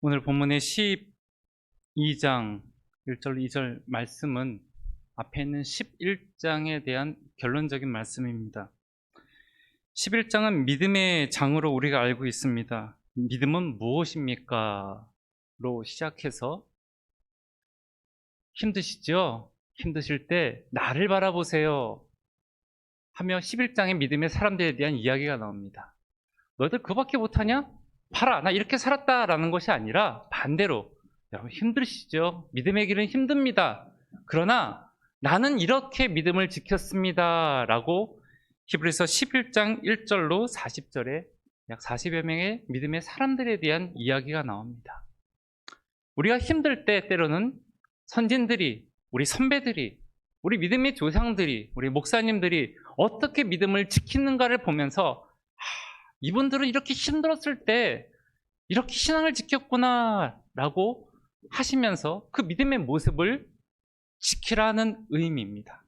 오늘 본문의 12장 1절 2절 말씀은 앞에 있는 11장에 대한 결론적인 말씀입니다. 11장은 믿음의 장으로 우리가 알고 있습니다. 믿음은 무엇입니까? 로 시작해서 힘드시죠? 힘드실 때 나를 바라보세요 하며 11장의 믿음의 사람들에 대한 이야기가 나옵니다. 너희들 그밖에 못하냐? 봐라, 나 이렇게 살았다라는 것이 아니라 반대로, 여러분 힘드시죠? 믿음의 길은 힘듭니다. 그러나 나는 이렇게 믿음을 지켰습니다 라고 히브리서 11장 1절로 40절에 약 40여 명의 믿음의 사람들에 대한 이야기가 나옵니다. 우리가 힘들 때 때로는 선진들이, 우리 선배들이, 우리 믿음의 조상들이, 우리 목사님들이 어떻게 믿음을 지키는가를 보면서 이분들은 이렇게 힘들었을 때 이렇게 신앙을 지켰구나 라고 하시면서 그 믿음의 모습을 지키라는 의미입니다.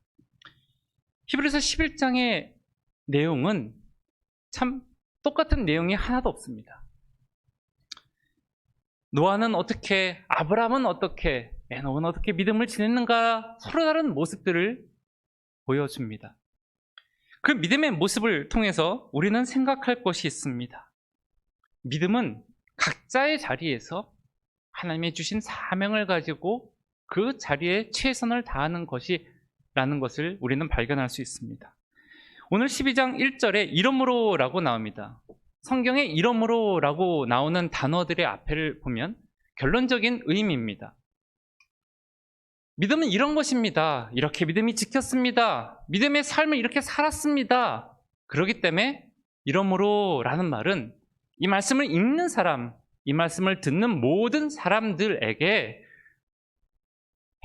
히브리서 11장의 내용은 참 똑같은 내용이 하나도 없습니다. 노아는 어떻게, 아브라함은 어떻게, 에녹은 어떻게 믿음을 지냈는가 서로 다른 모습들을 보여줍니다. 그 믿음의 모습을 통해서 우리는 생각할 것이 있습니다. 믿음은 각자의 자리에서 하나님이 주신 사명을 가지고 그 자리에 최선을 다하는 것이라는 것을 우리는 발견할 수 있습니다. 오늘 12장 1절에 이러므로 라고 나옵니다. 성경에 이러므로 라고 나오는 단어들의 앞에를 보면 결론적인 의미입니다. 믿음은 이런 것입니다. 이렇게 믿음이 지켰습니다. 믿음의 삶을 이렇게 살았습니다. 그렇기 때문에 이러므로 라는 말은 이 말씀을 읽는 사람, 이 말씀을 듣는 모든 사람들에게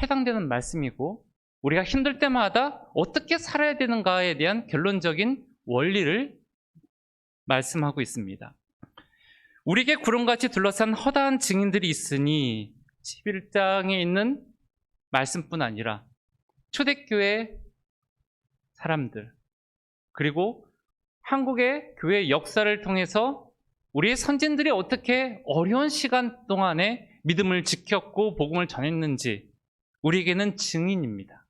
해당되는 말씀이고 우리가 힘들 때마다 어떻게 살아야 되는가에 대한 결론적인 원리를 말씀하고 있습니다. 우리에게 구름같이 둘러싼 허다한 증인들이 있으니 11장에 있는 말씀뿐 아니라 초대교회 사람들 그리고 한국의 교회 역사를 통해서 우리의 선진들이 어떻게 어려운 시간 동안에 믿음을 지켰고 복음을 전했는지 우리에게는 증인입니다.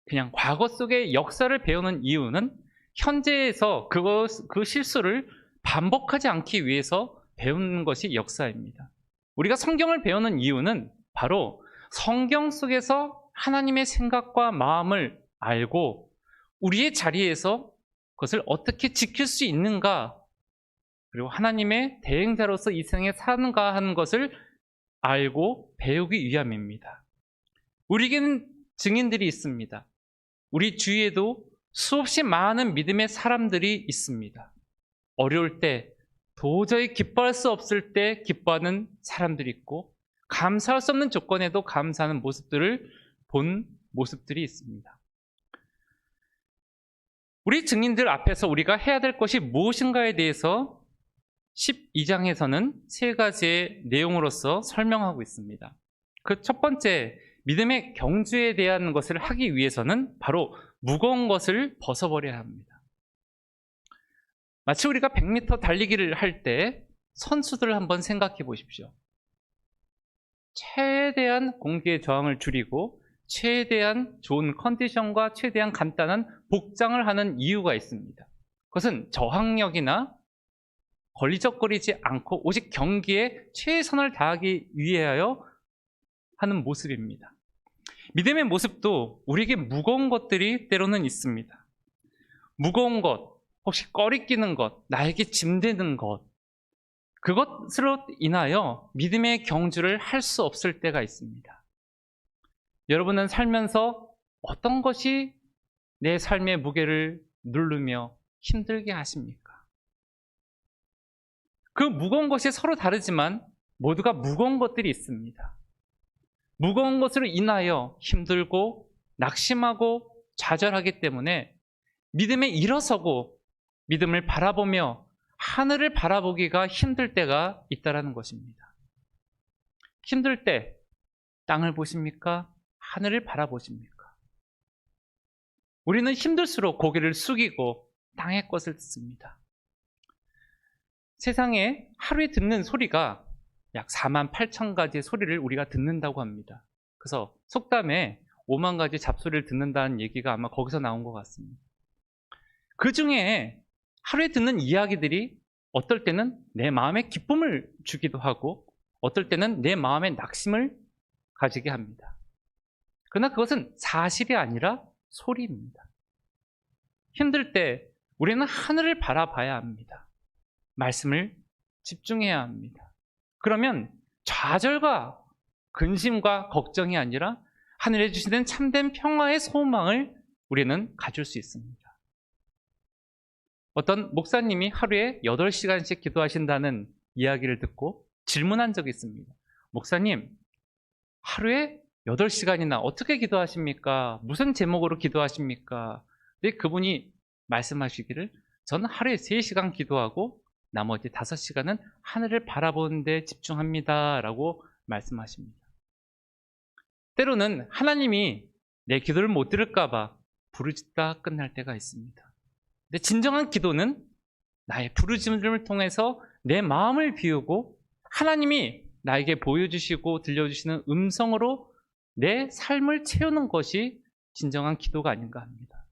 그냥 과거 속의 역사를 배우는 이유는 현재에서 그 실수를 반복하지 않기 위해서 배우는 것이 역사입니다. 우리가 성경을 배우는 이유는 바로 성경 속에서 하나님의 생각과 마음을 알고 우리의 자리에서 그것을 어떻게 지킬 수 있는가 그리고 하나님의 대행자로서 이 세상에 사는가 하는 것을 알고 배우기 위함입니다. 우리에게는 증인들이 있습니다. 우리 주위에도 수없이 많은 믿음의 사람들이 있습니다. 어려울 때 도저히 기뻐할 수 없을 때 기뻐하는 사람들이 있고 감사할 수 없는 조건에도 감사하는 모습들을 본 모습들이 있습니다. 우리 증인들 앞에서 우리가 해야 될 것이 무엇인가에 대해서 12장에서는 세 가지의 내용으로서 설명하고 있습니다. 그 첫 번째, 믿음의 경주에 대한 것을 하기 위해서는 바로 무거운 것을 벗어버려야 합니다. 마치 우리가 100m 달리기를 할 때 선수들을 한번 생각해 보십시오. 최대한 공기의 저항을 줄이고 최대한 좋은 컨디션과 최대한 간단한 복장을 하는 이유가 있습니다. 그것은 저항력이나 걸리적거리지 않고 오직 경기에 최선을 다하기 위하여 하는 모습입니다. 믿음의 모습도 우리에게 무거운 것들이 때로는 있습니다. 무거운 것, 혹시 꺼리끼는 것, 나에게 짐되는 것, 그것으로 인하여 믿음의 경주를 할 수 없을 때가 있습니다. 여러분은 살면서 어떤 것이 내 삶의 무게를 누르며 힘들게 하십니까? 그 무거운 것이 서로 다르지만 모두가 무거운 것들이 있습니다. 무거운 것으로 인하여 힘들고 낙심하고 좌절하기 때문에 믿음에 일어서고 믿음을 바라보며 하늘을 바라보기가 힘들 때가 있다는 것입니다. 힘들 때 땅을 보십니까? 하늘을 바라보십니까? 우리는 힘들수록 고개를 숙이고 땅의 것을 듣습니다. 세상에 하루에 듣는 소리가 약 4만 8천 가지의 소리를 우리가 듣는다고 합니다. 그래서 속담에 5만 가지 잡소리를 듣는다는 얘기가 아마 거기서 나온 것 같습니다. 그 중에 하루에 듣는 이야기들이 어떨 때는 내 마음에 기쁨을 주기도 하고 어떨 때는 내 마음에 낙심을 가지게 합니다. 그러나 그것은 사실이 아니라 소리입니다. 힘들 때 우리는 하늘을 바라봐야 합니다. 말씀을 집중해야 합니다. 그러면 좌절과 근심과 걱정이 아니라 하늘에 주시는 참된 평화의 소망을 우리는 가질 수 있습니다. 어떤 목사님이 하루에 8시간씩 기도하신다는 이야기를 듣고 질문한 적이 있습니다. 목사님, 하루에 8시간이나 어떻게 기도하십니까? 무슨 제목으로 기도하십니까? 근데 그분이 말씀하시기를 저는 하루에 3시간 기도하고 나머지 5시간은 하늘을 바라보는 데 집중합니다 라고 말씀하십니다. 때로는 하나님이 내 기도를 못 들을까 봐 부르짖다 끝날 때가 있습니다. 근데 진정한 기도는 나의 부르짖음을 통해서 내 마음을 비우고 하나님이 나에게 보여주시고 들려주시는 음성으로 내 삶을 채우는 것이 진정한 기도가 아닌가 합니다.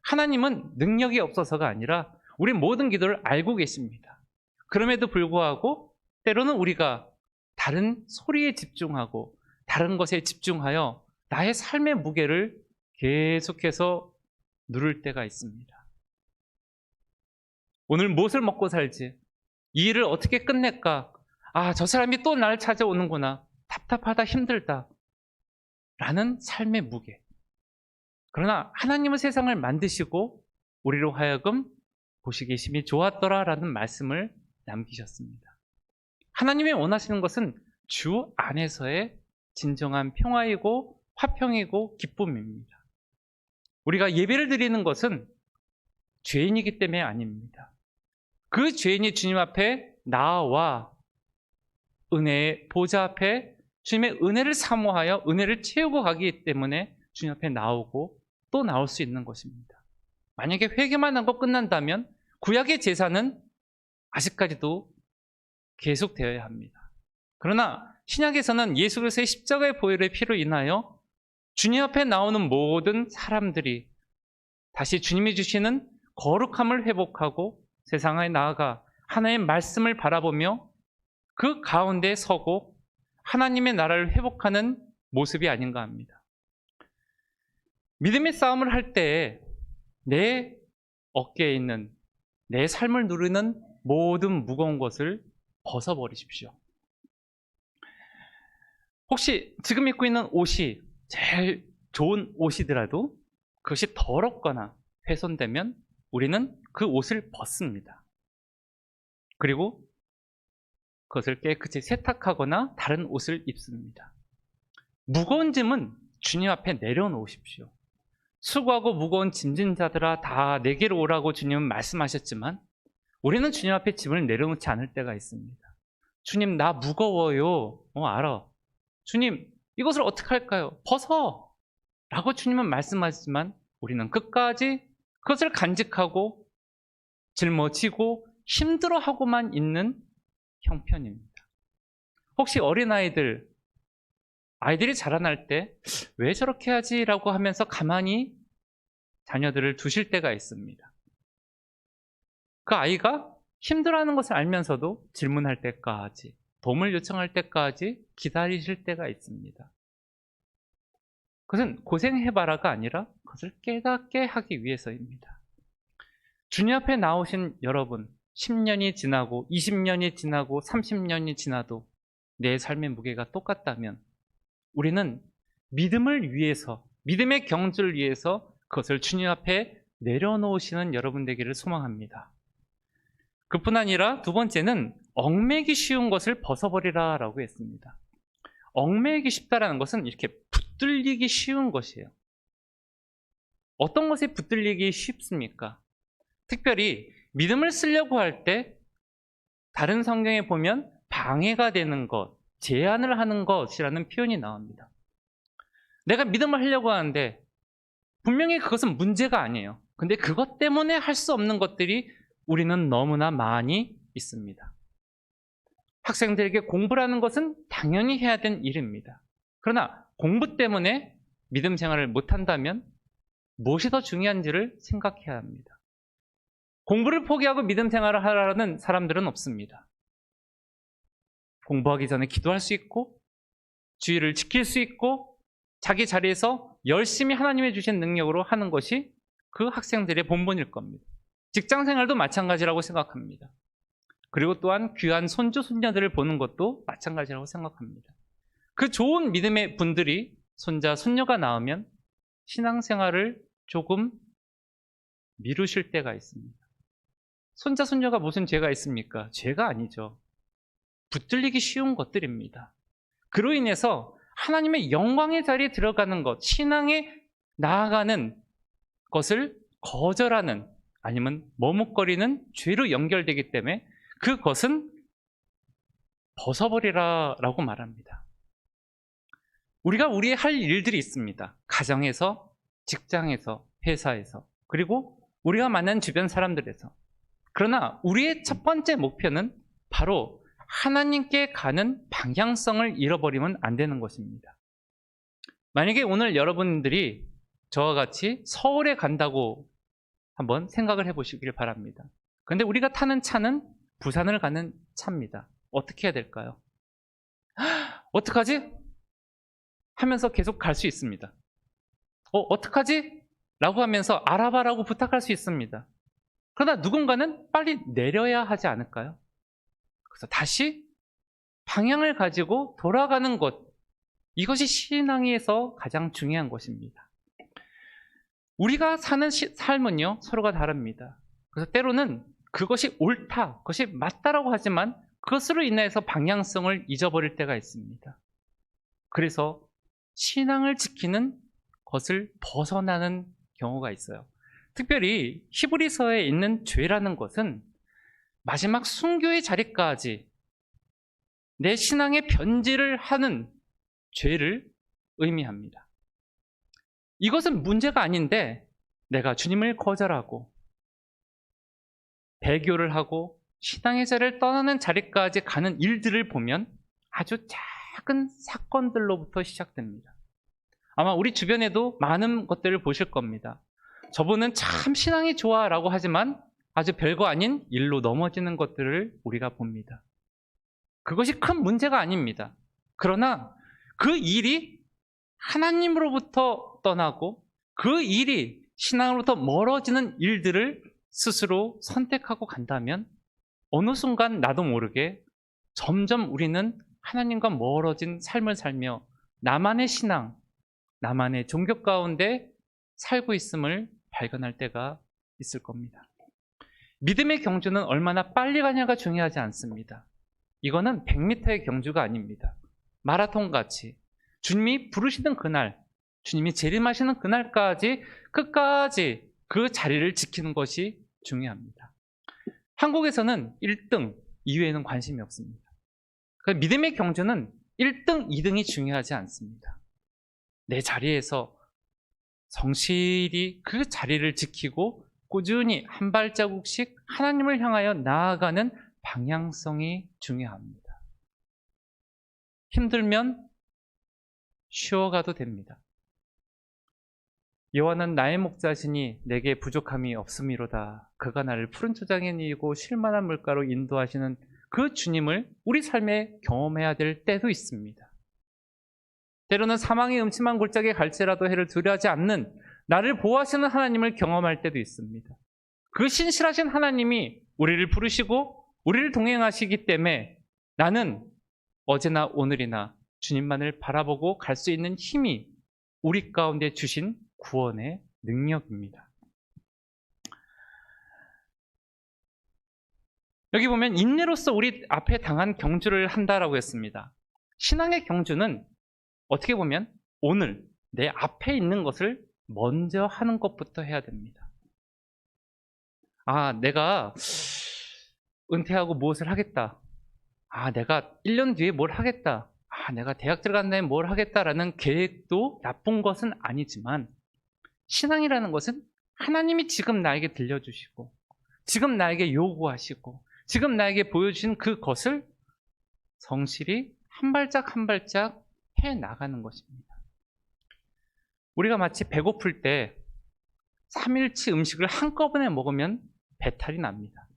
하나님은 능력이 없어서가 아니라 우리 모든 기도를 알고 계십니다. 그럼에도 불구하고 때로는 우리가 다른 소리에 집중하고 다른 것에 집중하여 나의 삶의 무게를 계속해서 누를 때가 있습니다. 오늘 무엇을 먹고 살지? 이 일을 어떻게 끝낼까? 아, 저 사람이 또 나를 찾아오는구나. 답답하다, 힘들다. 라는 삶의 무게. 그러나 하나님은 세상을 만드시고 우리로 하여금 보시기에 심히 좋았더라 라는 말씀을 남기셨습니다. 하나님이 원하시는 것은 주 안에서의 진정한 평화이고 화평이고 기쁨입니다. 우리가 예배를 드리는 것은 죄인이기 때문에 아닙니다. 그 죄인이 주님 앞에 나와 은혜의 보좌 앞에 주님의 은혜를 사모하여 은혜를 채우고 가기 때문에 주님 앞에 나오고 또 나올 수 있는 것입니다. 만약에 회개만 하고 끝난다면 구약의 제사는 아직까지도 계속되어야 합니다. 그러나 신약에서는 예수 그리스도의 십자가의 보혈의 피로 인하여 주님 앞에 나오는 모든 사람들이 다시 주님이 주시는 거룩함을 회복하고 세상에 나아가 하나님의 말씀을 바라보며 그 가운데 서고 하나님의 나라를 회복하는 모습이 아닌가 합니다. 믿음의 싸움을 할 때 내 어깨에 있는 내 삶을 누르는 모든 무거운 것을 벗어버리십시오. 혹시 지금 입고 있는 옷이 제일 좋은 옷이더라도 그것이 더럽거나 훼손되면 우리는 그 옷을 벗습니다. 그리고 그것을 깨끗이 세탁하거나 다른 옷을 입습니다. 무거운 짐은 주님 앞에 내려놓으십시오. 수고하고 무거운 짐진 자들아 다 내게로 오라고 주님은 말씀하셨지만 우리는 주님 앞에 짐을 내려놓지 않을 때가 있습니다. 주님 나 무거워요. 알아. 주님 이것을 어떻게 할까요? 벗어! 라고 주님은 말씀하시지만 우리는 끝까지 그것을 간직하고 짊어지고 힘들어하고만 있는 형편입니다. 혹시 어린아이들이 자라날 때 왜 저렇게 하지? 라고 하면서 가만히 자녀들을 두실 때가 있습니다. 그 아이가 힘들어하는 것을 알면서도 질문할 때까지, 도움을 요청할 때까지 기다리실 때가 있습니다. 그것은 고생해봐라가 아니라 그것을 깨닫게 하기 위해서입니다. 주님 앞에 나오신 여러분, 10년이 지나고 20년이 지나고 30년이 지나도 내 삶의 무게가 똑같다면 우리는 믿음을 위해서, 믿음의 경주를 위해서 그것을 주님 앞에 내려놓으시는 여러분 되기를 소망합니다. 그뿐 아니라 두 번째는 얽매기 쉬운 것을 벗어버리라 라고 했습니다. 얽매기 쉽다라는 것은 이렇게 붙들리기 쉬운 것이에요. 어떤 것에 붙들리기 쉽습니까? 특별히 믿음을 쓰려고 할 때 다른 성경에 보면 방해가 되는 것, 제한을 하는 것이라는 표현이 나옵니다. 내가 믿음을 하려고 하는데 분명히 그것은 문제가 아니에요. 근데 그것 때문에 할 수 없는 것들이 우리는 너무나 많이 있습니다. 학생들에게 공부라는 것은 당연히 해야 되는 일입니다. 그러나 공부 때문에 믿음 생활을 못한다면 무엇이 더 중요한지를 생각해야 합니다. 공부를 포기하고 믿음 생활을 하라는 사람들은 없습니다. 공부하기 전에 기도할 수 있고, 주의를 지킬 수 있고, 자기 자리에서 열심히 하나님이 주신 능력으로 하는 것이 그 학생들의 본분일 겁니다. 직장 생활도 마찬가지라고 생각합니다. 그리고 또한 귀한 손주, 손녀들을 보는 것도 마찬가지라고 생각합니다. 그 좋은 믿음의 분들이 손자, 손녀가 낳으면 신앙생활을 조금 미루실 때가 있습니다. 손자, 손녀가 무슨 죄가 있습니까? 죄가 아니죠. 붙들리기 쉬운 것들입니다. 그로 인해서 하나님의 영광의 자리에 들어가는 것, 신앙에 나아가는 것을 거절하는 아니면 머뭇거리는 죄로 연결되기 때문에 그것은 벗어버리라라고 말합니다. 우리가 우리의 할 일들이 있습니다. 가정에서, 직장에서, 회사에서, 그리고 우리가 만난 주변 사람들에서. 그러나 우리의 첫 번째 목표는 바로 하나님께 가는 방향성을 잃어버리면 안 되는 것입니다. 만약에 오늘 여러분들이 저와 같이 서울에 간다고 한번 생각을 해보시길 바랍니다. 그런데 우리가 타는 차는 부산을 가는 차입니다. 어떻게 해야 될까요? 어떡하지? 하면서 계속 갈 수 있습니다. 어떡하지? 라고 하면서 알아봐라고 부탁할 수 있습니다. 그러나 누군가는 빨리 내려야 하지 않을까요? 그래서 다시 방향을 가지고 돌아가는 것, 이것이 신앙에서 가장 중요한 것입니다. 우리가 사는 삶은요, 서로가 다릅니다. 그래서 때로는 그것이 옳다, 그것이 맞다라고 하지만 그것으로 인해서 방향성을 잊어버릴 때가 있습니다. 그래서 신앙을 지키는 것을 벗어나는 경우가 있어요. 특별히 히브리서에 있는 죄라는 것은 마지막 순교의 자리까지 내 신앙의 변질을 하는 죄를 의미합니다. 이것은 문제가 아닌데 내가 주님을 거절하고 배교를 하고 신앙의 자리를 떠나는 자리까지 가는 일들을 보면 아주 작은 사건들로부터 시작됩니다. 아마 우리 주변에도 많은 것들을 보실 겁니다. 저분은 참 신앙이 좋아 라고 하지만 아주 별거 아닌 일로 넘어지는 것들을 우리가 봅니다. 그것이 큰 문제가 아닙니다. 그러나 그 일이 하나님으로부터 떠나고 그 일이 신앙으로부터 멀어지는 일들을 스스로 선택하고 간다면 어느 순간 나도 모르게 점점 우리는 하나님과 멀어진 삶을 살며 나만의 신앙, 나만의 종교 가운데 살고 있음을 발견할 때가 있을 겁니다. 믿음의 경주는 얼마나 빨리 가냐가 중요하지 않습니다. 이거는 100m의 경주가 아닙니다. 마라톤 같이 주님이 부르시는 그날, 주님이 재림하시는 그날까지 끝까지 그 자리를 지키는 것이 중요합니다. 한국에서는 1등, 2위에는 관심이 없습니다. 믿음의 경주는 1등, 2등이 중요하지 않습니다. 내 자리에서 성실히 그 자리를 지키고 꾸준히 한 발자국씩 하나님을 향하여 나아가는 방향성이 중요합니다. 힘들면 쉬어가도 됩니다. 여호와는 나의 목자시니 내게 부족함이 없음이로다. 그가 나를 푸른 초장에 이고 쉴만한 물가로 인도하시는 그 주님을 우리 삶에 경험해야 될 때도 있습니다. 때로는 사망의 음침한 골짜기에 갈지라도 해를 두려워하지 않는 나를 보호하시는 하나님을 경험할 때도 있습니다. 그 신실하신 하나님이 우리를 부르시고 우리를 동행하시기 때문에 나는 어제나 오늘이나 주님만을 바라보고 갈 수 있는 힘이 우리 가운데 주신 구원의 능력입니다. 여기 보면 인내로서 우리 앞에 당한 경주를 한다라고 했습니다. 신앙의 경주는 어떻게 보면 오늘 내 앞에 있는 것을 먼저 하는 것부터 해야 됩니다. 내가 은퇴하고 무엇을 하겠다. 내가 1년 뒤에 뭘 하겠다. 내가 대학 들어간 다음에 뭘 하겠다라는 계획도 나쁜 것은 아니지만 신앙이라는 것은 하나님이 지금 나에게 들려주시고 지금 나에게 요구하시고 지금 나에게 보여주신 그것을 성실히 한 발짝 한 발짝 해 나가는 것입니다. 우리가 마치 배고플 때 3일치 음식을 한꺼번에 먹으면 배탈이 납니다.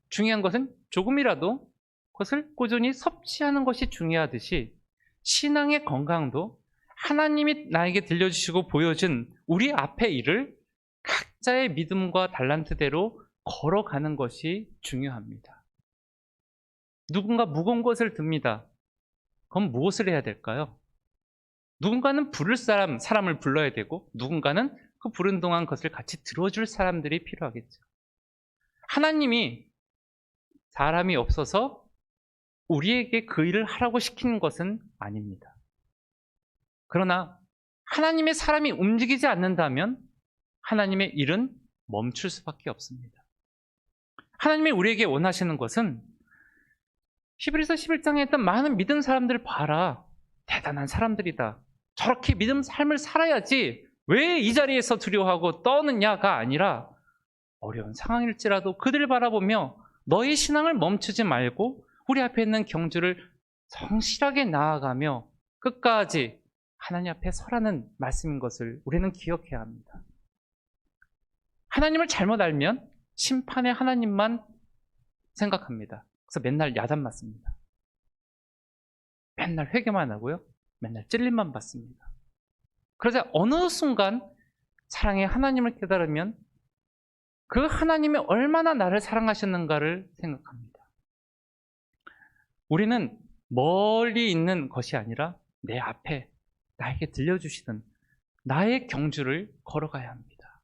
중요한 것은 조금이라도 그것을 꾸준히 섭취하는 것이 중요하듯이 신앙의 건강도 하나님이 나에게 들려주시고 보여준 우리 앞의 일을 각자의 믿음과 달란트대로 걸어가는 것이 중요합니다. 누군가 무거운 것을 듭니다. 그럼 무엇을 해야 될까요? 누군가는 부를 사람을 불러야 되고 누군가는 그 부른 동안 그것을 같이 들어줄 사람들이 필요하겠죠. 하나님이 사람이 없어서 우리에게 그 일을 하라고 시키는 것은 아닙니다. 그러나 하나님의 사람이 움직이지 않는다면 하나님의 일은 멈출 수밖에 없습니다. 하나님이 우리에게 원하시는 것은 히브리서 11장에 했던 많은 믿은 사람들 봐라. 대단한 사람들이다. 저렇게 믿음 삶을 살아야지 왜 이 자리에서 두려워하고 떠느냐가 아니라 어려운 상황일지라도 그들을 바라보며 너희 신앙을 멈추지 말고 우리 앞에 있는 경주를 성실하게 나아가며 끝까지 하나님 앞에 서라는 말씀인 것을 우리는 기억해야 합니다. 하나님을 잘못 알면 심판의 하나님만 생각합니다. 그래서 맨날 야단 맞습니다. 맨날 회개만 하고요. 맨날 찔림만 받습니다. 그러자 어느 순간 사랑의 하나님을 깨달으면 그 하나님이 얼마나 나를 사랑하셨는가를 생각합니다. 우리는 멀리 있는 것이 아니라 내 앞에 나에게 들려주시는 나의 경주를 걸어가야 합니다.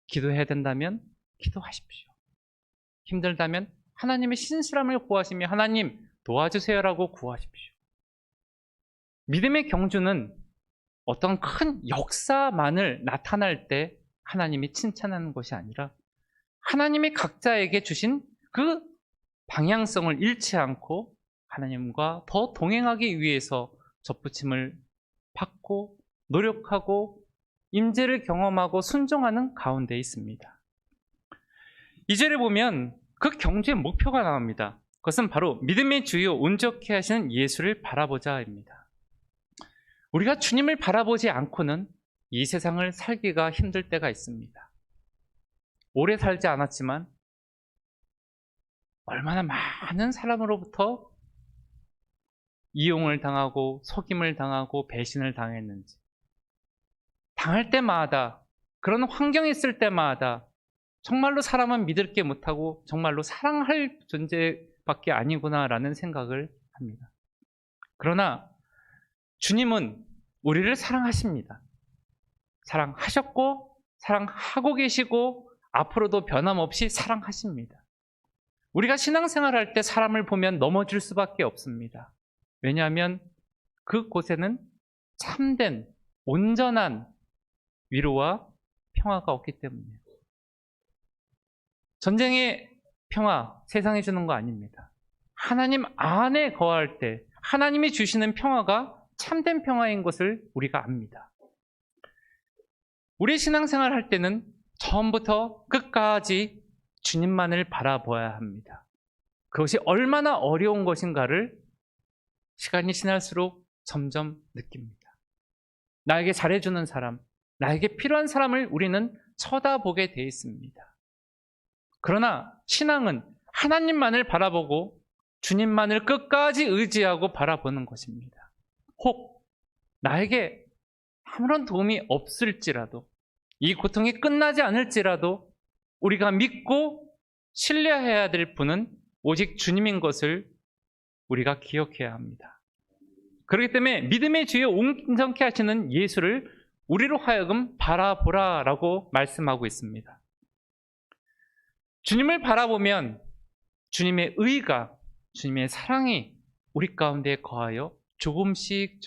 기도해야 된다면 기도하십시오. 힘들다면 하나님의 신실함을 구하시며 하나님 도와주세요라고 구하십시오. 믿음의 경주는 어떤 큰 역사만을 나타날 때 하나님이 칭찬하는 것이 아니라 하나님이 각자에게 주신 그 방향성을 잃지 않고 하나님과 더 동행하기 위해서 접붙임을 받고 노력하고 임재를 경험하고 순종하는 가운데 있습니다. 2절에 보면 그 경주의 목표가 나옵니다. 그것은 바로 믿음의 주요 온전케 하시는 예수를 바라보자입니다. 우리가 주님을 바라보지 않고는 이 세상을 살기가 힘들 때가 있습니다. 오래 살지 않았지만 얼마나 많은 사람으로부터 이용을 당하고 속임을 당하고 배신을 당했는지, 당할 때마다 그런 환경이 있을 때마다 정말로 사람은 믿을 게 못하고 정말로 사랑할 존재밖에 아니구나라는 생각을 합니다. 그러나 주님은 우리를 사랑하십니다. 사랑하셨고 사랑하고 계시고 앞으로도 변함없이 사랑하십니다. 우리가 신앙생활할 때 사람을 보면 넘어질 수밖에 없습니다. 왜냐하면 그곳에는 참된 온전한 위로와 평화가 없기 때문이에요. 전쟁의 평화 세상이 주는 거 아닙니다. 하나님 안에 거할 때 하나님이 주시는 평화가 참된 평화인 것을 우리가 압니다. 우리 신앙생활 할 때는 처음부터 끝까지 주님만을 바라보아야 합니다. 그것이 얼마나 어려운 것인가를 시간이 지날수록 점점 느낍니다. 나에게 잘해주는 사람, 나에게 필요한 사람을 우리는 쳐다보게 돼 있습니다. 그러나 신앙은 하나님만을 바라보고 주님만을 끝까지 의지하고 바라보는 것입니다. 혹 나에게 아무런 도움이 없을지라도 이 고통이 끝나지 않을지라도 우리가 믿고 신뢰해야 될 분은 오직 주님인 것을 우리가 기억해야 합니다. 그렇기 때문에 믿음의 주에 온전케 하시는 예수를 우리로 하여금 바라보라라고 말씀하고 있습니다. 주님을 바라보면 주님의 의가, 주님의 사랑이 우리 가운데 거하여 조금씩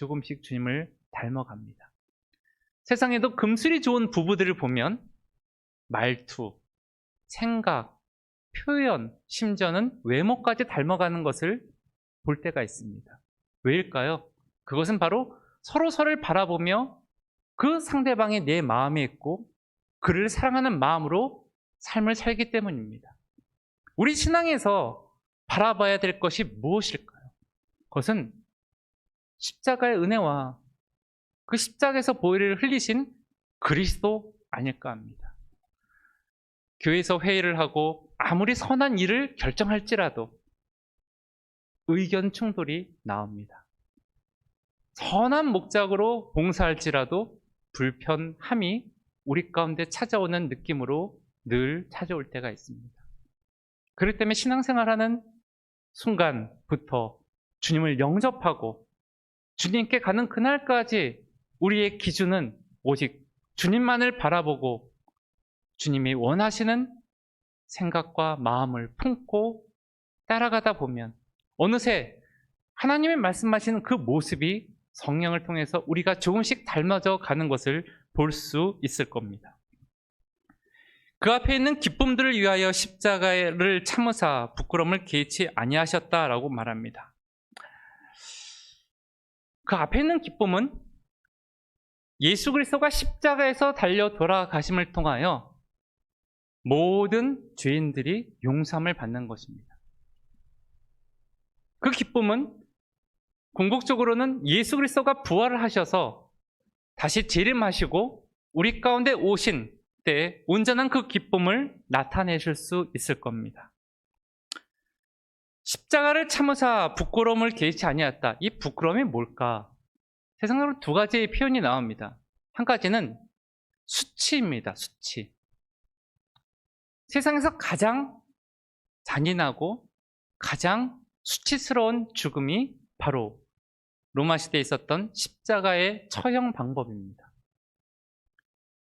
주님을 닮아갑니다. 세상에도 금술이 좋은 부부들을 보면 말투, 생각, 표현, 심지어는 외모까지 닮아가는 것을 볼 때가 있습니다. 왜일까요? 그것은 바로 서로를 바라보며 그 상대방이 내 마음에 있고 그를 사랑하는 마음으로 삶을 살기 때문입니다. 우리 신앙에서 바라봐야 될 것이 무엇일까요? 그것은 십자가의 은혜와 그 십자가에서 보혈을 흘리신 그리스도 아닐까 합니다. 교회에서 회의를 하고 아무리 선한 일을 결정할지라도 의견 충돌이 나옵니다. 선한 목적으로 봉사할지라도 불편함이 우리 가운데 찾아오는 느낌으로 늘 찾아올 때가 있습니다. 그렇기 때문에 신앙생활하는 순간부터 주님을 영접하고 주님께 가는 그날까지 우리의 기준은 오직 주님만을 바라보고 주님이 원하시는 생각과 마음을 품고 따라가다 보면 어느새 하나님의 말씀하시는 그 모습이 성령을 통해서 우리가 조금씩 닮아져 가는 것을 볼 수 있을 겁니다. 그 앞에 있는 기쁨들을 위하여 십자가를 참으사 부끄러움을 개의치 아니하셨다라고 말합니다. 그 앞에 있는 기쁨은 예수 그리스도가 십자가에서 달려 돌아가심을 통하여 모든 죄인들이 용서함을 받는 것입니다. 그 기쁨은 궁극적으로는 예수 그리스도가 부활을 하셔서 다시 재림하시고 우리 가운데 오신 때 온전한 그 기쁨을 나타내실 수 있을 겁니다. 십자가를 참으사 부끄러움을 개의치 아니하였다. 이 부끄러움이 뭘까? 세상적으로 두 가지의 표현이 나옵니다. 한 가지는 수치입니다. 수치. 세상에서 가장 잔인하고 가장 수치스러운 죽음이 바로 로마 시대에 있었던 십자가의 처형 방법입니다.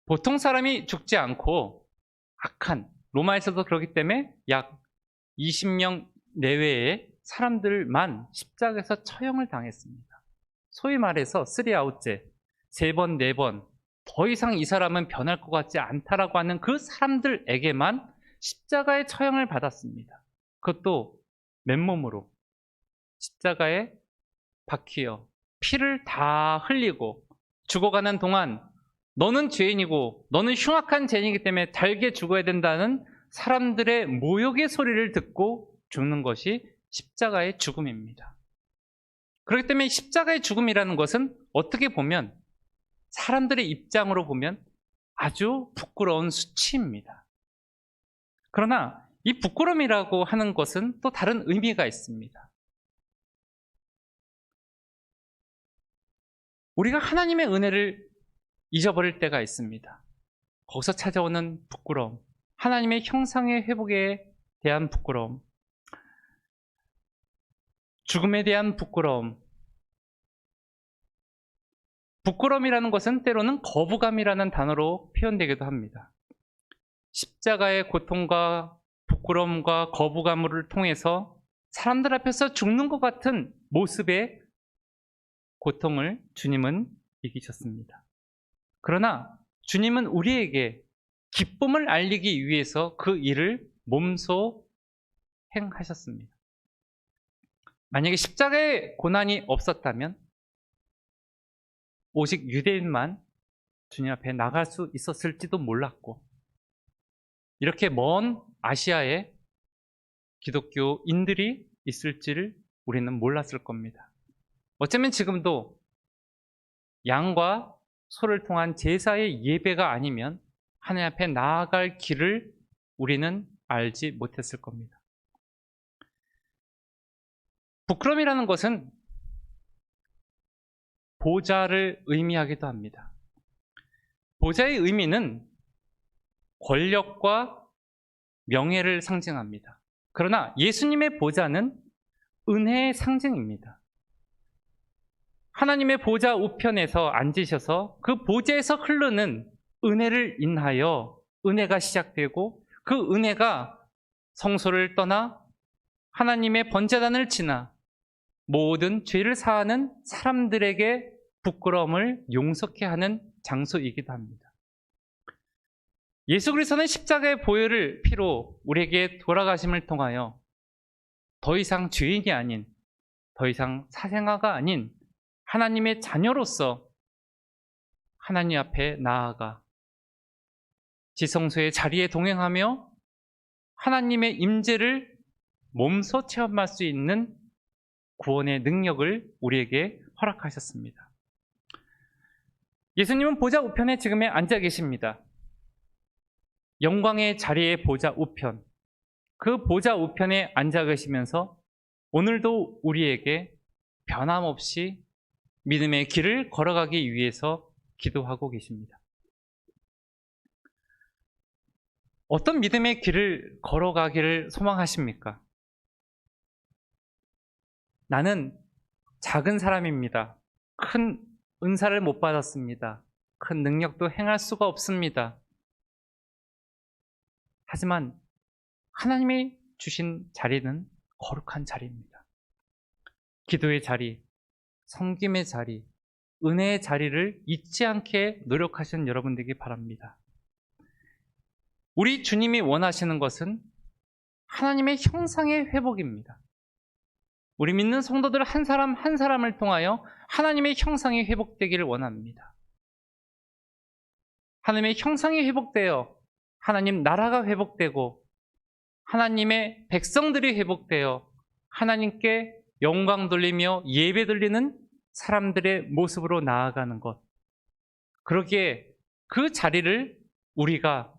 보통 사람이 죽지 않고 악한, 로마에서도 그렇기 때문에 약 20명 내외의 사람들만 십자가에서 처형을 당했습니다. 소위 말해서 3아웃제, 3번, 4번, 더 이상 이 사람은 변할 것 같지 않다라고 하는 그 사람들에게만 십자가의 처형을 받았습니다. 그것도 맨몸으로 십자가에 박히어 피를 다 흘리고 죽어가는 동안 너는 죄인이고 너는 흉악한 죄인이기 때문에 달게 죽어야 된다는 사람들의 모욕의 소리를 듣고 죽는 것이 십자가의 죽음입니다. 그렇기 때문에 십자가의 죽음이라는 것은 어떻게 보면 사람들의 입장으로 보면 아주 부끄러운 수치입니다. 그러나 이 부끄러움이라고 하는 것은 또 다른 의미가 있습니다. 우리가 하나님의 은혜를 잊어버릴 때가 있습니다. 거기서 찾아오는 부끄러움, 하나님의 형상의 회복에 대한 부끄러움, 죽음에 대한 부끄러움. 부끄러움이라는 것은 때로는 거부감이라는 단어로 표현되기도 합니다. 십자가의 고통과 부끄러움과 거부감을 통해서 사람들 앞에서 죽는 것 같은 모습의 고통을 주님은 이기셨습니다. 그러나 주님은 우리에게 기쁨을 알리기 위해서 그 일을 몸소 행하셨습니다. 만약에 십자가의 고난이 없었다면 오직 유대인만 주님 앞에 나갈 수 있었을지도 몰랐고 이렇게 먼 아시아에 기독교인들이 있을지를 우리는 몰랐을 겁니다. 어쩌면 지금도 양과 소를 통한 제사의 예배가 아니면 하나님 앞에 나아갈 길을 우리는 알지 못했을 겁니다. 부끄러움이라는 것은 보좌를 의미하기도 합니다. 보좌의 의미는 권력과 명예를 상징합니다. 그러나 예수님의 보좌는 은혜의 상징입니다. 하나님의 보좌 우편에서 앉으셔서 그 보좌에서 흐르는 은혜를 인하여 은혜가 시작되고 그 은혜가 성소를 떠나 하나님의 번제단을 지나 모든 죄를 사하는 사람들에게 부끄러움을 용서케 하는 장소이기도 합니다. 예수 그리스도는 십자가의 보혈을 피로 우리에게 돌아가심을 통하여 더 이상 죄인이 아닌, 더 이상 사생아가 아닌 하나님의 자녀로서 하나님 앞에 나아가 지성소의 자리에 동행하며 하나님의 임재를 몸소 체험할 수 있는 구원의 능력을 우리에게 허락하셨습니다. 예수님은 보좌 우편에 지금 앉아 계십니다. 영광의 자리의 보좌 우편, 그 보좌 우편에 앉아 계시면서 오늘도 우리에게 변함없이 믿음의 길을 걸어가기 위해서 기도하고 계십니다. 어떤 믿음의 길을 걸어가기를 소망하십니까? 나는 작은 사람입니다. 큰 은사를 못 받았습니다. 큰 능력도 행할 수가 없습니다. 하지만 하나님이 주신 자리는 거룩한 자리입니다. 기도의 자리, 섬김의 자리, 은혜의 자리를 잊지 않게 노력하시는 여러분 되기 바랍니다. 우리 주님이 원하시는 것은 하나님의 형상의 회복입니다. 우리 믿는 성도들 한 사람 한 사람을 통하여 하나님의 형상이 회복되기를 원합니다. 하나님의 형상이 회복되어 하나님 나라가 회복되고 하나님의 백성들이 회복되어 하나님께 영광 돌리며 예배 드리는 사람들의 모습으로 나아가는 것. 그러기에 그 자리를 우리가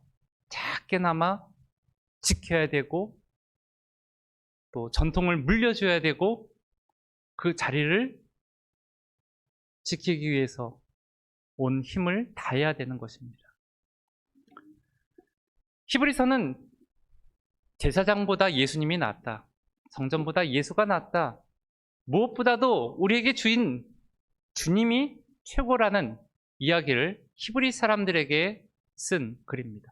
작게나마 지켜야 되고 또 전통을 물려줘야 되고 그 자리를 지키기 위해서 온 힘을 다해야 되는 것입니다. 히브리서는 제사장보다 예수님이 낫다. 성전보다 예수가 낫다. 무엇보다도 우리에게 주인 주님이 최고라는 이야기를 히브리 사람들에게 쓴 글입니다.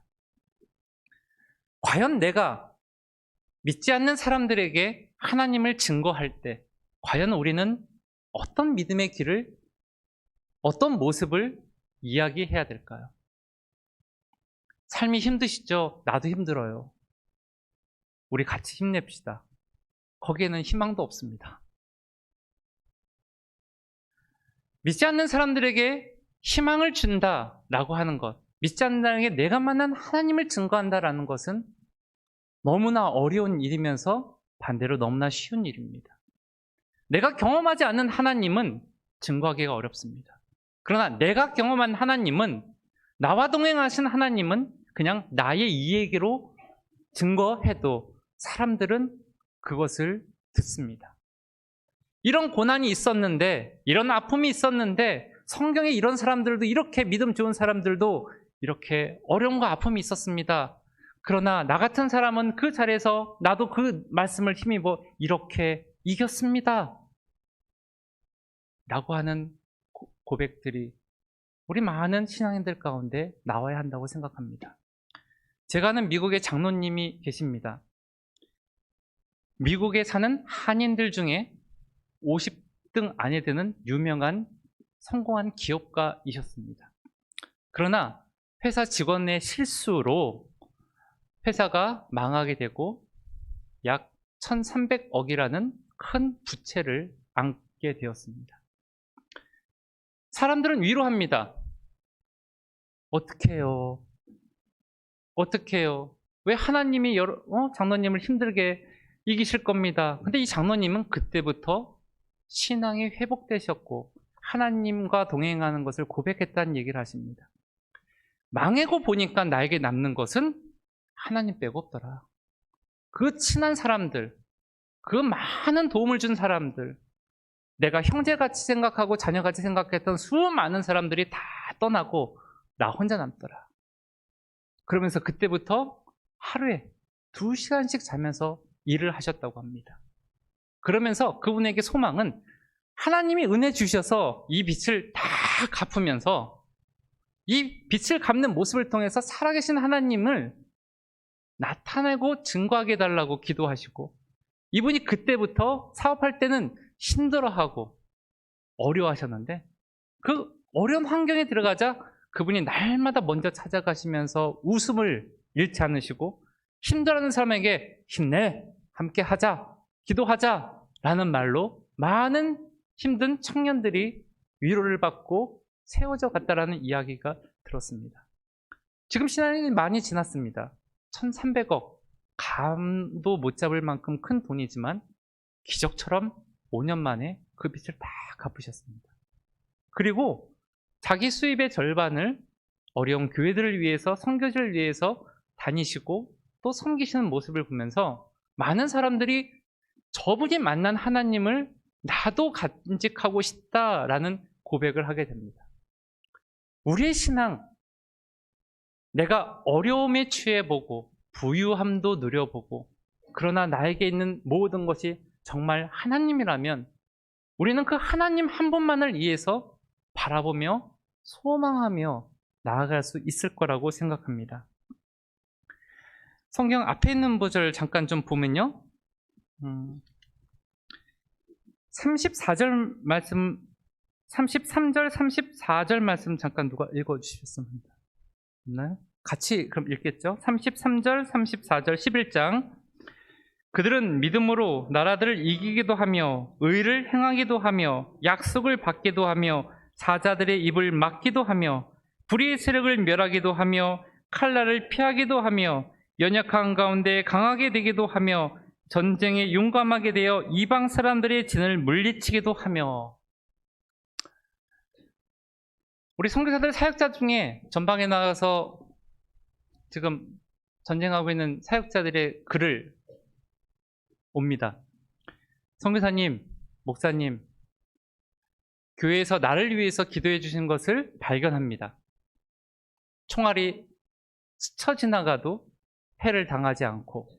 과연 내가 믿지 않는 사람들에게 하나님을 증거할 때 과연 우리는 어떤 믿음의 길을, 어떤 모습을 이야기해야 될까요? 삶이 힘드시죠? 나도 힘들어요. 우리 같이 힘냅시다. 거기에는 희망도 없습니다. 믿지 않는 사람들에게 희망을 준다라고 하는 것, 믿지 않는 사람에게 내가 만난 하나님을 증거한다라는 것은 너무나 어려운 일이면서 반대로 너무나 쉬운 일입니다. 내가 경험하지 않는 하나님은 증거하기가 어렵습니다. 그러나 내가 경험한 하나님은, 나와 동행하신 하나님은 그냥 나의 이야기로 증거해도 사람들은 그것을 듣습니다. 이런 고난이 있었는데, 이런 아픔이 있었는데, 성경에 이런 사람들도, 이렇게 믿음 좋은 사람들도 이렇게 어려움과 아픔이 있었습니다. 그러나 나 같은 사람은 그 자리에서 나도 그 말씀을 힘입어 이렇게 이겼습니다. 라고 하는 고백들이 우리 많은 신앙인들 가운데 나와야 한다고 생각합니다. 제가 아는 미국의 장로님이 계십니다. 미국에 사는 한인들 중에 50등 안에 드는 유명한 성공한 기업가이셨습니다. 그러나 회사 직원의 실수로 회사가 망하게 되고 약 1,300억이라는 큰 부채를 안게 되었습니다. 사람들은 위로합니다. 어떻게 해요? 어떻게 해요? 왜 하나님이 장로님을 힘들게 이기실 겁니다. 근데 이 장로님은 그때부터 신앙이 회복되셨고 하나님과 동행하는 것을 고백했다는 얘기를 하십니다. 망하고 보니까 나에게 남는 것은 하나님 빼고 없더라. 그 친한 사람들, 그 많은 도움을 준 사람들, 내가 형제같이 생각하고 자녀같이 생각했던 수많은 사람들이 다 떠나고 나 혼자 남더라. 그러면서 그때부터 하루에 2시간씩 자면서 일을 하셨다고 합니다. 그러면서 그분에게 소망은 하나님이 은혜 주셔서 이 빚을 다 갚으면서 이 빚을 갚는 모습을 통해서 살아계신 하나님을 나타내고 증거하게 해달라고 기도하시고, 이분이 그때부터 사업할 때는 힘들어하고 어려워하셨는데 그 어려운 환경에 들어가자 그분이 날마다 먼저 찾아가시면서 웃음을 잃지 않으시고 힘들어하는 사람에게 힘내, 함께 하자, 기도하자 라는 말로 많은 힘든 청년들이 위로를 받고 세워져 갔다라는 이야기가 들었습니다. 지금 시간이 많이 지났습니다. 1,300억 감도 못 잡을 만큼 큰 돈이지만 기적처럼 5년 만에 그 빚을 다 갚으셨습니다. 그리고 자기 수입의 절반을 어려운 교회들을 위해서, 선교지를 위해서 다니시고 또 섬기시는 모습을 보면서 많은 사람들이 저분이 만난 하나님을 나도 간직하고 싶다라는 고백을 하게 됩니다. 우리의 신앙, 내가 어려움에 취해보고 부유함도 누려보고 그러나 나에게 있는 모든 것이 정말 하나님이라면 우리는 그 하나님 한 분만을 위해서 바라보며 소망하며 나아갈 수 있을 거라고 생각합니다. 성경 앞에 있는 구절 잠깐 좀 보면요. 34절 말씀, 33절, 34절 말씀 잠깐 누가 읽어주시겠습니다. 없나요? 같이 그럼 읽겠죠? 33절, 34절, 11장. 그들은 믿음으로 나라들을 이기기도 하며 의를 행하기도 하며 약속을 받기도 하며 사자들의 입을 막기도 하며 불의의 세력을 멸하기도 하며 칼날을 피하기도 하며 연약한 가운데 강하게 되기도 하며 전쟁에 용감하게 되어 이방 사람들의 진을 물리치기도 하며. 우리 선교사들 사역자 중에 전방에 나가서 지금 전쟁하고 있는 사역자들의 글을 옵니다. 선교사님, 목사님, 교회에서 나를 위해서 기도해 주신 것을 발견합니다. 총알이 스쳐 지나가도 해를 당하지 않고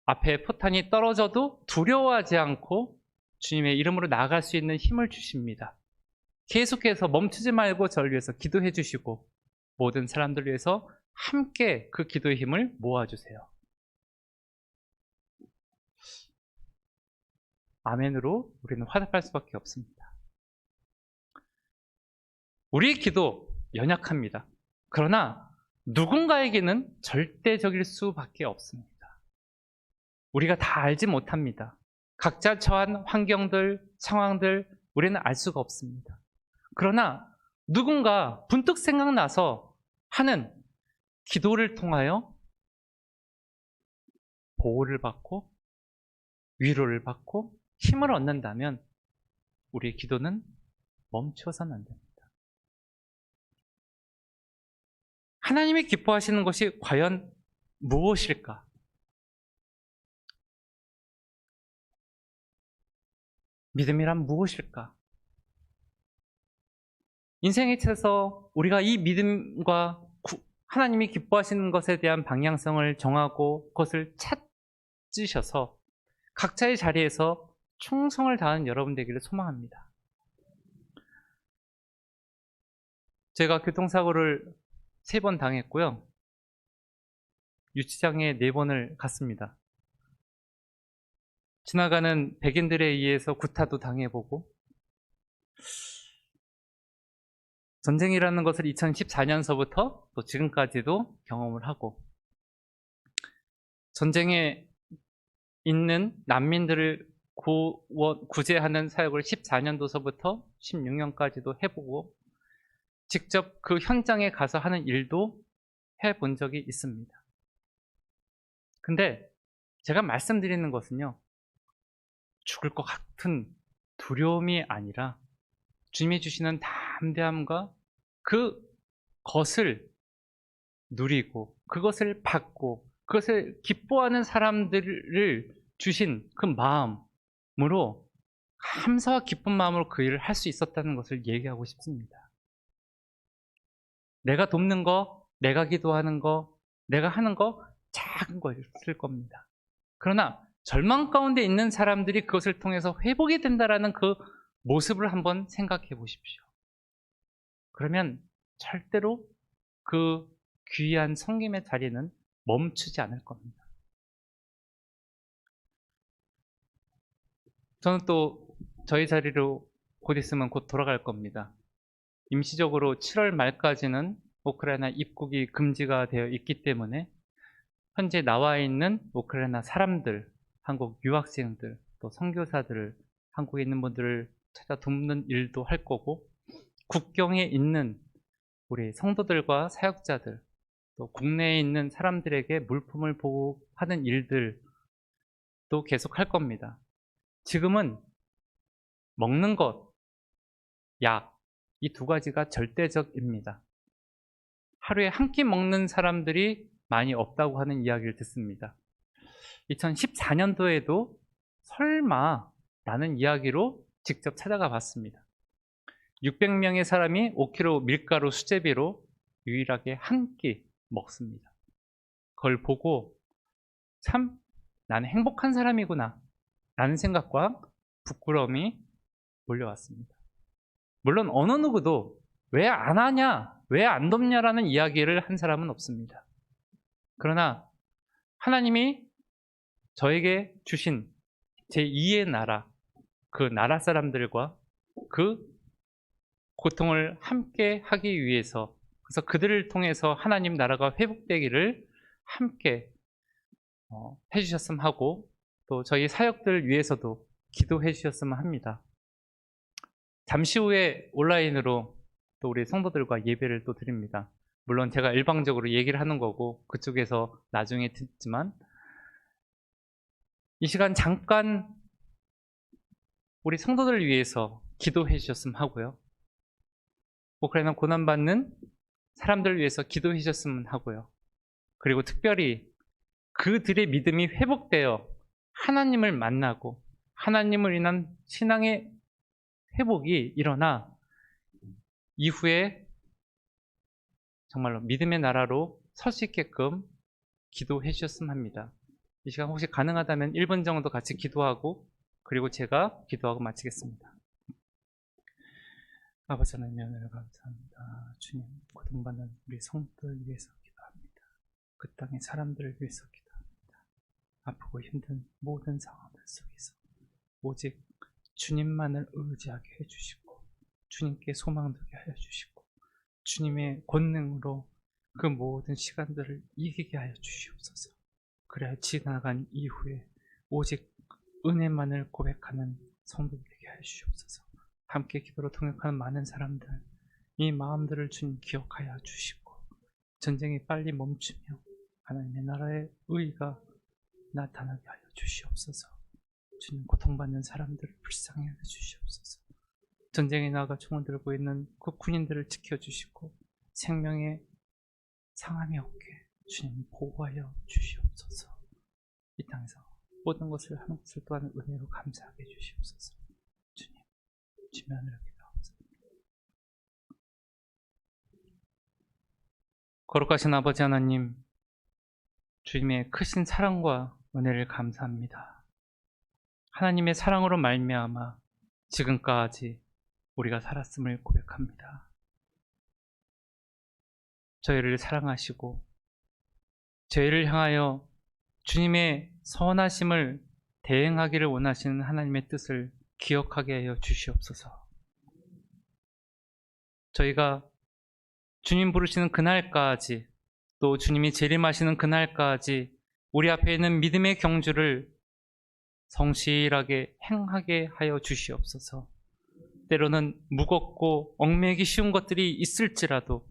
앞에 포탄이 떨어져도 두려워하지 않고 주님의 이름으로 나아갈 수 있는 힘을 주십니다. 계속해서 멈추지 말고 저를 위해서 기도해 주시고 모든 사람들 위해서 함께 그 기도의 힘을 모아주세요. 아멘으로 우리는 화답할 수밖에 없습니다. 우리의 기도 연약합니다. 그러나 누군가에게는 절대적일 수밖에 없습니다. 우리가 다 알지 못합니다. 각자 처한 환경들, 상황들 우리는 알 수가 없습니다. 그러나 누군가 문득 생각나서 하는 기도를 통하여 보호를 받고 위로를 받고 힘을 얻는다면 우리의 기도는 멈춰서는 안 됩니다. 하나님이 기뻐하시는 것이 과연 무엇일까? 믿음이란 무엇일까? 인생에 있어서 우리가 이 믿음과 하나님이 기뻐하시는 것에 대한 방향성을 정하고 그것을 찾으셔서 각자의 자리에서 충성을 다하는 여러분 되기를 소망합니다. 제가 교통사고를 3번 당했고요. 유치장에 4번을 갔습니다. 지나가는 백인들에 의해서 구타도 당해보고 전쟁이라는 것을 2014년서부터 또 지금까지도 경험을 하고 전쟁에 있는 난민들을 구제하는 사역을 14년도서부터 16년까지도 해보고 직접 그 현장에 가서 하는 일도 해본 적이 있습니다. 근데 제가 말씀드리는 것은요, 죽을 것 같은 두려움이 아니라 주님이 주시는 담대함과 그것을 누리고 그것을 받고 그것을 기뻐하는 사람들을 주신 그 마음으로 감사와 기쁜 마음으로 그 일을 할 수 있었다는 것을 얘기하고 싶습니다. 내가 돕는 거, 내가 기도하는 거, 내가 하는 거 작은 거였을 겁니다. 그러나 절망 가운데 있는 사람들이 그것을 통해서 회복이 된다라는 그 모습을 한번 생각해 보십시오. 그러면 절대로 그 귀한 섬김의 자리는 멈추지 않을 겁니다. 저는 또 저희 자리로 곧 있으면 곧 돌아갈 겁니다. 임시적으로 7월 말까지는 우크라이나 입국이 금지가 되어 있기 때문에 현재 나와 있는 우크라이나 사람들, 한국 유학생들, 또 선교사들을 한국에 있는 분들을 찾아 돕는 일도 할 거고 국경에 있는 우리 성도들과 사역자들, 또 국내에 있는 사람들에게 물품을 보호하는 일들도 계속 할 겁니다. 지금은 먹는 것, 약, 이 두 가지가 절대적입니다. 하루에 한 끼 먹는 사람들이 많이 없다고 하는 이야기를 듣습니다. 2014년도에도 설마 라는 이야기로 직접 찾아가 봤습니다. 600명의 사람이 5kg 밀가루 수제비로 유일하게 한 끼 먹습니다. 그걸 보고 참 나는 행복한 사람이구나 라는 생각과 부끄러움이 몰려왔습니다. 물론 어느 누구도 왜 안 하냐, 왜 안 돕냐라는 이야기를 한 사람은 없습니다. 그러나 하나님이 저에게 주신 제2의 나라, 그 나라 사람들과 그 고통을 함께 하기 위해서, 그래서 그들을 통해서 하나님 나라가 회복되기를 함께 해주셨으면 하고, 또 저희 사역들 위해서도 기도해 주셨으면 합니다. 잠시 후에 온라인으로 또 우리 성도들과 예배를 또 드립니다. 물론 제가 일방적으로 얘기를 하는 거고 그쪽에서 나중에 듣지만, 이 시간 잠깐 우리 성도들을 위해서 기도해 주셨으면 하고요. 우크라이나 고난받는 사람들을 위해서 기도해 주셨으면 하고요. 그리고 특별히 그들의 믿음이 회복되어 하나님을 만나고 하나님을 인한 신앙의 회복이 일어나 이후에 정말로 믿음의 나라로 설 수 있게끔 기도해 주셨으면 합니다. 이 시간 혹시 가능하다면 1분 정도 같이 기도하고, 그리고 제가 기도하고 마치겠습니다. 아버지 하나님, 은혜를 감사합니다. 주님, 고통받는 우리 성도를 위해서 기도합니다. 그 땅의 사람들을 위해서 기도합니다. 아프고 힘든 모든 상황들 속에서 오직 주님만을 의지하게 해주시고, 주님께 소망 두게 하여 주시고, 주님의 권능으로 그 모든 시간들을 이기게 하여 주시옵소서. 그래야 지나간 이후에 오직 은혜만을 고백하는 성도들 되게 하여 주시옵소서. 함께 기도로 통역하는 많은 사람들, 이 마음들을 주님 기억하여 주시고, 전쟁이 빨리 멈추며 하나님의 나라의 의가 나타나게 하여 주시옵소서. 주님, 고통받는 사람들을 불쌍히 하여 주시옵소서. 전쟁에 나가 총을 들고 있는 그 군인들을 지켜주시고 생명에 상함이 없게 주님 보호하여 주시옵소서. 이 땅에서 모든 것을 하는 것을 또한 은혜로 감사하게 주시옵소서. 주님, 주면을 기도하옵소서. 거룩하신 아버지 하나님, 주님의 크신 사랑과 은혜를 감사합니다. 하나님의 사랑으로 말미암아 지금까지 우리가 살았음을 고백합니다. 저희를 사랑하시고 저희를 향하여 주님의 선하심을 대행하기를 원하시는 하나님의 뜻을 기억하게 하여 주시옵소서. 저희가 주님 부르시는 그날까지, 또 주님이 재림하시는 그날까지 우리 앞에 있는 믿음의 경주를 성실하게 행하게 하여 주시옵소서. 때로는 무겁고 얽매이기 쉬운 것들이 있을지라도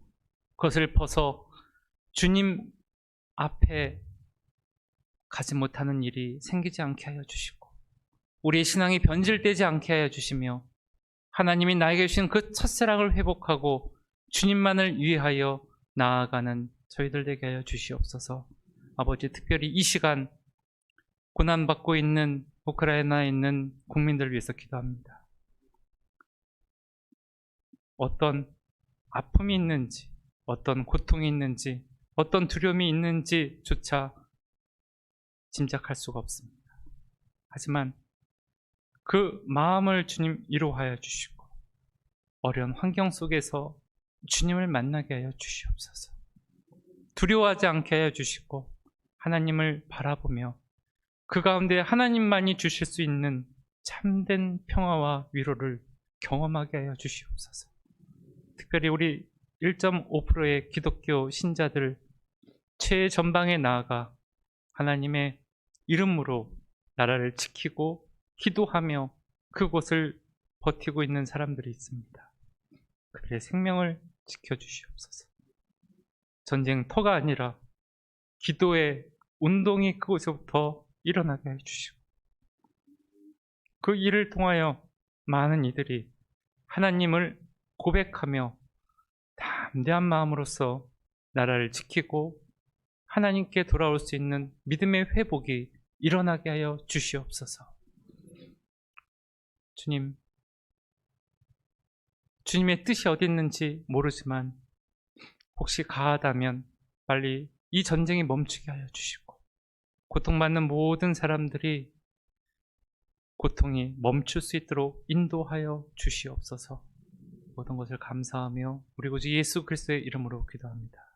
그것을 벗어 주님 앞에 가지 못하는 일이 생기지 않게 하여 주시고, 우리의 신앙이 변질되지 않게 하여 주시며, 하나님이 나에게 주신 그 첫사랑을 회복하고 주님만을 위하여 나아가는 저희들 되게 하여 주시옵소서. 아버지, 특별히 이 시간 고난받고 있는 우크라이나에 있는 국민들을 위해서 기도합니다. 어떤 아픔이 있는지, 어떤 고통이 있는지, 어떤 두려움이 있는지조차 짐작할 수가 없습니다. 하지만 그 마음을 주님 위로하여 주시고, 어려운 환경 속에서 주님을 만나게 하여 주시옵소서. 두려워하지 않게 하여 주시고, 하나님을 바라보며 그 가운데 하나님만이 주실 수 있는 참된 평화와 위로를 경험하게 하여 주시옵소서. 특별히 우리 1.5%의 기독교 신자들 최전방에 나아가 하나님의 이름으로 나라를 지키고 기도하며 그곳을 버티고 있는 사람들이 있습니다. 그들의 생명을 지켜주시옵소서. 전쟁터가 아니라 기도의 운동이 그곳에부터 일어나게 해주시고, 그 일을 통하여 많은 이들이 하나님을 고백하며 담대한 마음으로서 나라를 지키고 하나님께 돌아올 수 있는 믿음의 회복이 일어나게 하여 주시옵소서. 주님, 주님의 뜻이 어디 있는지 모르지만 혹시 가하다면 빨리 이 전쟁이 멈추게 하여 주시고, 고통받는 모든 사람들이 고통이 멈출 수 있도록 인도하여 주시옵소서. 모든 것을 감사하며 우리 구주 예수 그리스도의 이름으로 기도합니다.